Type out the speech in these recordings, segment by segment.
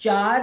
4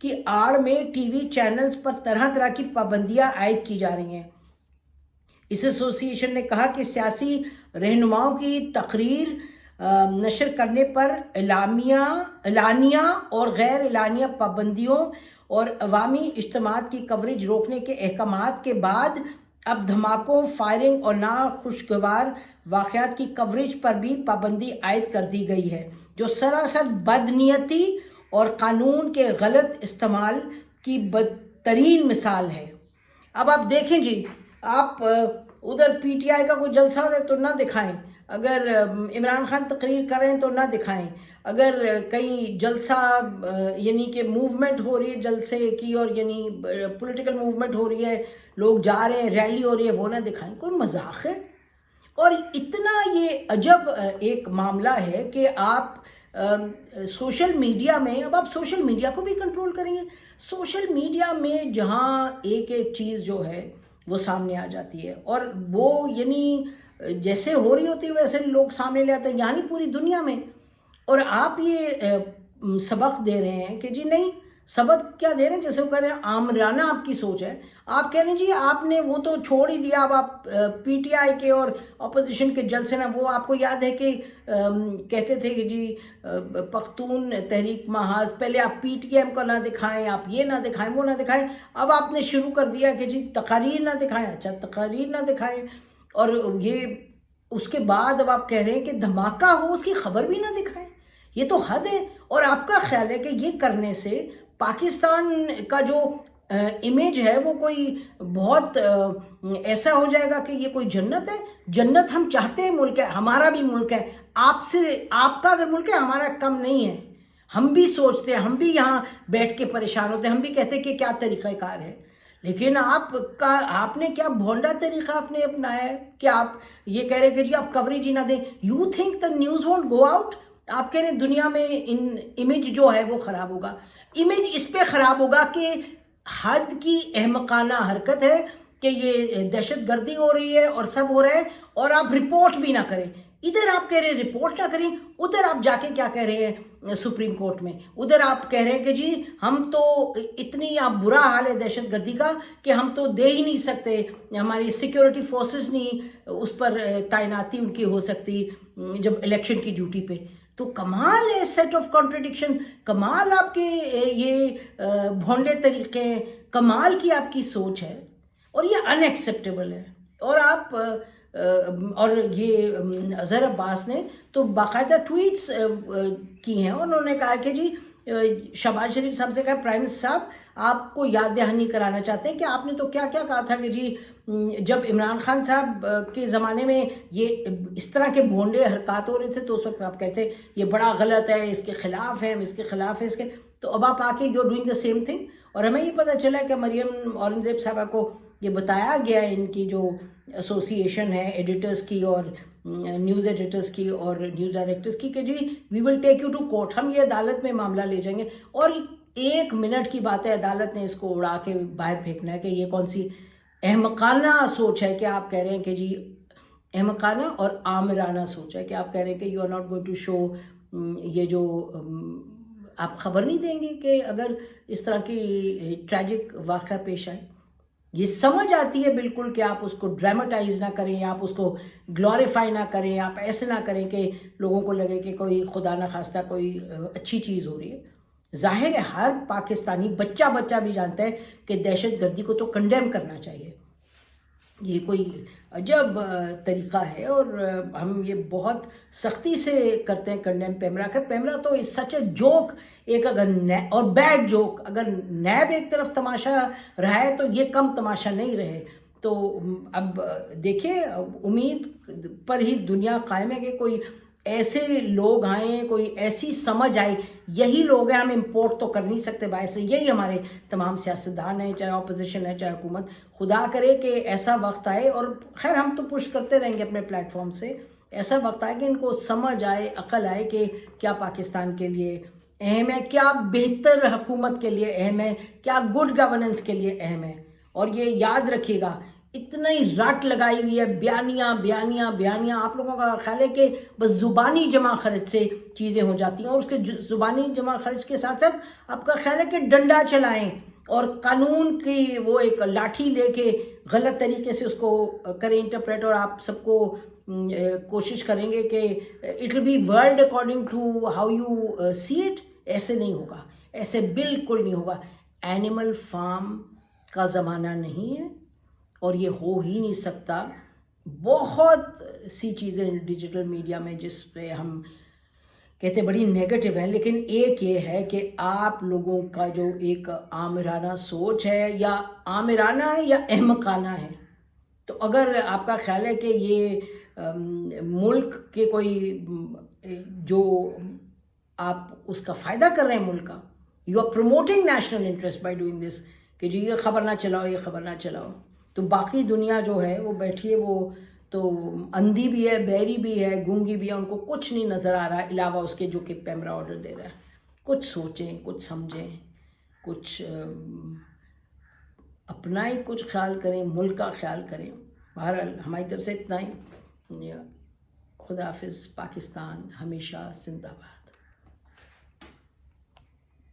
کی آڑ میں T V channels پر طرح طرح کی پابندیاں عائد کی جا رہی ہیں۔ اس ایسوسی ایشن نے کہا کہ سیاسی رہنماؤں کی تقریر نشر کرنے پر اعلانیہ اور غیر اعلانیہ پابندیوں اور عوامی اجتماعات کی کوریج روکنے کے احکامات کے بعد اب دھماکوں، فائرنگ اور ناخوشگوار واقعات کی کوریج پر بھی پابندی عائد کر دی گئی ہے، جو سراسر بدنیتی اور قانون کے غلط استعمال کی بدترین مثال ہے۔ اب آپ دیکھیں جی، آپ ادھر پی ٹی آئی کا کوئی جلسہ ہو رہا ہے تو نہ دکھائیں، اگر عمران خان تقریر کر رہے ہیں تو نہ دکھائیں، اگر کہیں جلسہ یعنی کہ موومنٹ ہو رہی ہے جلسے کی، اور یعنی پولیٹیکل موومنٹ ہو رہی ہے، لوگ جا رہے ہیں، ریلی ہو رہی ہے، وہ نہ دکھائیں۔ کوئی مذاق ہے؟ اور اتنا یہ عجب ایک معاملہ ہے کہ آپ سوشل میڈیا میں، اب آپ سوشل میڈیا کو بھی کنٹرول کریں گے۔ سوشل میڈیا میں جہاں ایک ایک چیز جو ہے وہ سامنے آ جاتی ہے، اور وہ یعنی جیسے ہو رہی ہوتی ہے ویسے لوگ سامنے لے آتے ہیں، یعنی پوری دنیا میں، اور آپ یہ سبق دے رہے ہیں کہ جی نہیں، سبق کیا دے رہے ہیں، جیسے وہ کہہ رہے ہیں آمرانہ آپ کی سوچ ہے، آپ کہہ رہے ہیں جی آپ نے وہ تو چھوڑ ہی دیا، اب آپ پی ٹی آئی کے اور اپوزیشن کے جلسے نا، وہ آپ کو یاد ہے کہ کہتے تھے کہ جی پختون تحریک محاذ، پہلے آپ پی ٹی ایم کو نہ دکھائیں، آپ یہ نہ دکھائیں، وہ نہ دکھائیں، اب آپ نے شروع کر دیا کہ جی تقاریر نہ دکھائیں، اچھا تقاریر نہ دکھائیں، اور یہ اس کے بعد اب آپ کہہ رہے ہیں کہ دھماکہ ہو اس کی خبر بھی نہ دکھائیں، یہ تو حد ہے۔ اور آپ کا خیال ہے کہ یہ کرنے سے پاکستان کا جو امیج ہے وہ کوئی بہت ایسا ہو جائے گا کہ یہ کوئی جنت ہے؟ جنت ہم چاہتے ہیں، ملک ہے، ہمارا بھی ملک ہے، آپ کا اگر ملک ہے ہمارا کم نہیں ہے، ہم بھی سوچتے ہیں، ہم بھی یہاں بیٹھ کے پریشان ہوتے ہیں، ہم بھی کہتے ہیں کہ کیا طریقہ کار ہے، لیکن آپ نے کیا بھونڈا طریقہ آپ نے اپنایا ہے کہ آپ یہ کہہ رہے ہیں کہ جی آپ کوریج ہی نہ دیں۔ You think the news won't go out? آپ کہہ رہے ہیں دنیا میں امیج جو ہے وہ خراب ہوگا۔ امیج اس پہ خراب ہوگا کہ حد کی احمقانہ حرکت ہے، کہ یہ دہشت گردی ہو رہی ہے اور سب ہو رہا ہے، اور آپ رپورٹ بھی نہ کریں۔ ادھر آپ کہہ رہے ہیں رپورٹ نہ کریں، ادھر آپ جا کے کیا کہہ رہے ہیں سپریم کورٹ میں، ادھر آپ کہہ رہے ہیں کہ جی ہم تو اتنی آپ برا حال ہے دہشت گردی کا کہ ہم تو دے ہی نہیں سکتے، ہماری سیکیورٹی فورسز نہیں اس پر تعیناتی ان کی ہو سکتی جب الیکشن کی ڈیوٹی پہ۔ تو کمال ہے، سیٹ آف کانٹرڈکشن، کمال آپ کے یہ بھونڈے طریقے ہیں، کمال کی آپ کی سوچ ہے، اور یہ ان ایکسیپٹیبل ہے۔ اور آپ اور یہ اظہر عباس نے تو باقاعدہ ٹویٹس کی ہیں، اور انہوں نے کہا کہ جی شہباز شریف صاحب سے کہا پرائم منسٹر صاحب آپ کو یاد دہانی کرانا چاہتے ہیں کہ آپ نے تو کیا کیا کہا تھا کہ جی جب عمران خان صاحب کے زمانے میں یہ اس طرح کے بھونڈے حرکات ہو رہے تھے تو اس وقت آپ کہتے یہ بڑا غلط ہے، اس کے خلاف ہے، ہم اس کے خلاف ہے، اس کے، تو اب آپ آ کے you doing the same thing. اور ہمیں یہ پتہ چلا کہ مریم اورنگزیب صاحبہ کو یہ بتایا گیا ہے، ان کی جو ایسوسی ایشن ہے ایڈیٹرز کی اور نیوز ایڈیٹرز کی اور نیوز ڈائریکٹرز کی، کہ جی وی ول ٹیک یو ٹو کورٹ، ہم یہ عدالت میں معاملہ لے جائیں گے۔ اور 1 منٹ کی بات ہے، عدالت نے اس کو اڑا کے باہر پھینکنا ہے کہ یہ کون سی احمقانہ سوچ ہے کہ آپ کہہ رہے ہیں کہ جی احمقانہ اور آمرانہ سوچ ہے کہ آپ کہہ رہے ہیں کہ you are not going to show, یہ جو آپ خبر نہیں دیں گے کہ اگر اس طرح کی ٹریجک واقعہ پیش آئے۔ یہ سمجھ آتی ہے بالکل کہ آپ اس کو ڈرامٹائز نہ کریں، آپ اس کو گلوریفائی نہ کریں، آپ ایسے نہ کریں کہ لوگوں کو لگے کہ کوئی خدا نخواستہ کوئی اچھی چیز ہو رہی ہے۔ ظاہر ہے ہر پاکستانی بچہ بھی جانتا ہے کہ دہشت گردی کو تو کنڈیم کرنا چاہیے، یہ کوئی عجب طریقہ ہے، اور ہم یہ بہت سختی سے کرتے ہیں کنڈیم پیمرا کا۔ پیمرا تو از سچ اے جوک، ایک اگر اور بیڈ جوک، اگر نیب ایک طرف تماشا رہا ہے تو یہ کم تماشا نہیں رہے۔ تو اب دیکھیں، امید پر ہی دنیا قائم ہے کہ کوئی ایسے لوگ آئیں، کوئی ایسی سمجھ آئے، یہی لوگ ہیں، ہم امپورٹ تو کر نہیں سکتے باہر سے، یہی ہمارے تمام سیاستدان ہیں، چاہے اپوزیشن ہے چاہے حکومت۔ خدا کرے کہ ایسا وقت آئے، اور خیر ہم تو پش کرتے رہیں گے اپنے پلیٹ فارم سے، ایسا وقت آئے کہ ان کو سمجھ آئے، عقل آئے کہ کیا پاکستان کے لیے اہم ہے، کیا بہتر حکومت کے لیے اہم ہے، کیا گڈ گورننس کے لیے اہم ہے۔ اور یہ یاد رکھیے گا، اتنا ہی رٹ لگائی ہوئی ہے، بیانیاں بیانیاں بیانیاں. آپ لوگوں کا خیال ہے کہ بس زبانی جمع خرچ سے چیزیں ہو جاتی ہیں، اور اس کے زبانی جمع خرچ کے ساتھ ساتھ آپ کا خیال ہے کہ ڈنڈا چلائیں اور قانون کی وہ ایک لاٹھی لے کے غلط طریقے سے اس کو کریں انٹرپریٹ، اور آپ سب کو کوشش کریں گے کہ it will be world according to how you see it. ایسے نہیں ہوگا، ایسے بالکل نہیں ہوگا. اینیمل فارم کا زمانہ نہیں ہے اور یہ ہو ہی نہیں سکتا. بہت سی چیزیں ڈیجیٹل میڈیا میں جس پہ ہم کہتے بڑی نیگیٹو ہیں، لیکن ایک یہ ہے کہ آپ لوگوں کا جو ایک آمرانہ سوچ ہے، یا آمرانہ ہے یا احمقانہ ہے. تو اگر آپ کا خیال ہے کہ یہ ملک کے کوئی جو آپ اس کا فائدہ کر رہے ہیں ملک کا، you are promoting national interest by doing this, کہ جی یہ خبر نہ چلاؤ، یہ خبر نہ چلاؤ، تو باقی دنیا جو ہے وہ بیٹھی ہے، وہ تو اندھی بھی ہے، بہری بھی ہے، گونگی بھی ہے، ان کو کچھ نہیں نظر آ رہا علاوہ اس کے جو کہ پیمرا آرڈر دے رہا ہے. کچھ سوچیں، کچھ سمجھیں، کچھ اپنا ہی کچھ خیال کریں، ملک کا خیال کریں. بہرحال ہماری طرف سے اتنا ہی. خدا حافظ. پاکستان ہمیشہ زندہ باد.